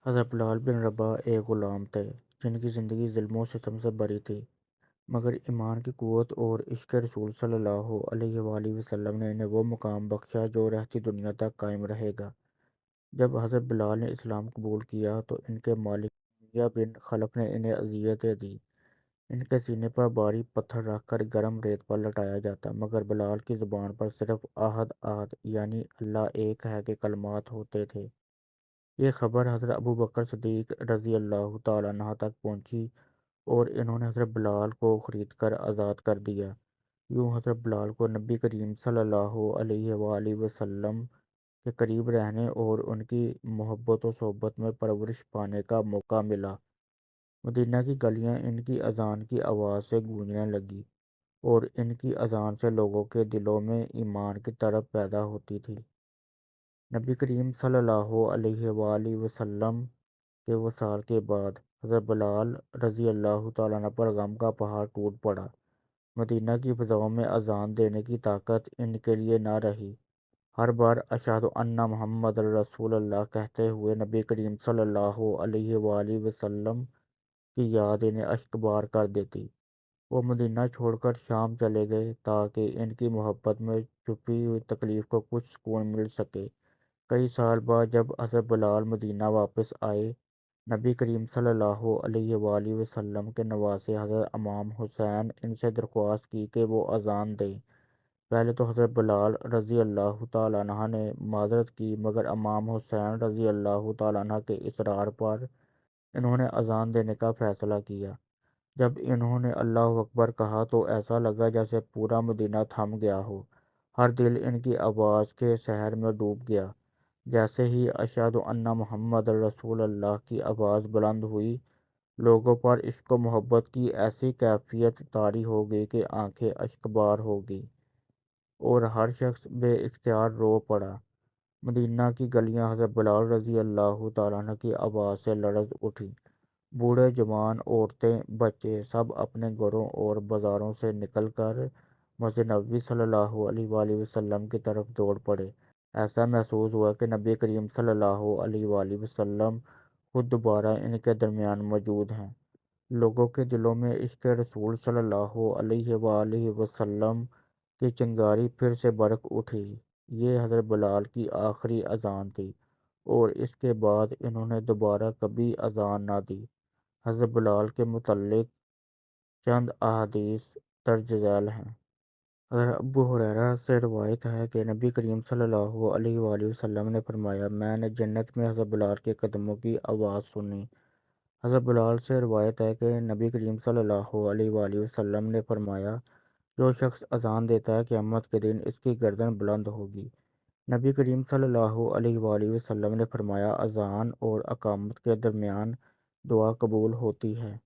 حضرت بلال بن رباح ایک غلام تھے جن کی زندگی ظلم و ستم سے بھری تھی، مگر ایمان کی قوت اور عشق رسول صلی اللہ علیہ وآلہ وسلم نے انہیں وہ مقام بخشا جو رہتی دنیا تک قائم رہے گا۔ جب حضرت بلال نے اسلام قبول کیا تو ان کے مالک امیہ بن خلف نے انہیں اذیتیں دی۔ ان کے سینے پر بھاری پتھر رکھ کر گرم ریت پر لٹایا جاتا، مگر بلال کی زبان پر صرف احد احد یعنی اللہ ایک ہے کے کلمات ہوتے تھے۔ یہ خبر حضرت ابوبکر صدیق رضی اللہ تعالیٰ عنہ تک پہنچی اور انہوں نے حضرت بلال کو خرید کر آزاد کر دیا۔ یوں حضرت بلال کو نبی کریم صلی اللہ علیہ وآلہ وسلم کے قریب رہنے اور ان کی محبت و صحبت میں پرورش پانے کا موقع ملا۔ مدینہ کی گلیاں ان کی اذان کی آواز سے گونجنے لگی اور ان کی اذان سے لوگوں کے دلوں میں ایمان کی طرف پیدا ہوتی تھی۔ نبی کریم صلی اللہ علیہ وآلہ وسلم کے وصال کے بعد حضرت بلال رضی اللہ تعالیٰ عنہ پر غم کا پہاڑ ٹوٹ پڑا۔ مدینہ کی فضاؤں میں اذان دینے کی طاقت ان کے لیے نہ رہی۔ ہر بار اشہد ان محمد رسول اللہ کہتے ہوئے نبی کریم صلی اللہ علیہ وآلہ وسلم کی یاد انہیں اشکبار کر دیتی۔ وہ مدینہ چھوڑ کر شام چلے گئے تاکہ ان کی محبت میں چھپی ہوئی تکلیف کو کچھ سکون مل سکے۔ کئی سال بعد جب حضرت بلال مدینہ واپس آئے، نبی کریم صلی اللہ علیہ وآلہ وسلم کے نواسے حضرت امام حسین ان سے درخواست کی کہ وہ اذان دیں۔ پہلے تو حضرت بلال رضی اللہ تعالیٰ عنہ نے معذرت کی، مگر امام حسین رضی اللہ تعالیٰ عنہ کے اصرار پر انہوں نے اذان دینے کا فیصلہ کیا۔ جب انہوں نے اللہ اکبر کہا تو ایسا لگا جیسے پورا مدینہ تھم گیا ہو۔ ہر دل ان کی آواز کے سحر میں ڈوب گیا۔ جیسے ہی اشہد ان محمد رسول اللہ کی آواز بلند ہوئی، لوگوں پر عشق و محبت کی ایسی کیفیت طاری ہو گئی کہ آنکھیں اشکبار ہو گئی اور ہر شخص بے اختیار رو پڑا۔ مدینہ کی گلیاں حضرت بلال رضی اللہ تعالیٰ عنہ کی آواز سے لرز اٹھی۔ بوڑھے جوان، عورتیں، بچے سب اپنے گھروں اور بازاروں سے نکل کر مسجد نبوی صلی اللہ علیہ وآلہ وسلم کی طرف دوڑ پڑے۔ ایسا محسوس ہوا کہ نبی کریم صلی اللہ علیہ وآلہ وسلم خود دوبارہ ان کے درمیان موجود ہیں۔ لوگوں کے دلوں میں عشق رسول صلی اللہ علیہ وآلہ وسلم کی چنگاری پھر سے برق اٹھی۔ یہ حضرت بلال کی آخری اذان تھی اور اس کے بعد انہوں نے دوبارہ کبھی اذان نہ دی۔ حضرت بلال کے متعلق چند احادیث درج ذیل ہیں۔ حضرت ابو ہریرہ سے روایت ہے کہ نبی کریم صلی اللہ علیہ وآلہ وسلم نے فرمایا، میں نے جنت میں حضرت بلال کے قدموں کی آواز سنی۔ حضرت بلال سے روایت ہے کہ نبی کریم صلی اللہ علیہ وآلہ وسلم نے فرمایا، جو شخص اذان دیتا ہے قیامت کے دن اس کی گردن بلند ہوگی۔ نبی کریم صلی اللہ علیہ وآلہ وسلم نے فرمایا، اذان اور اقامت کے درمیان دعا قبول ہوتی ہے۔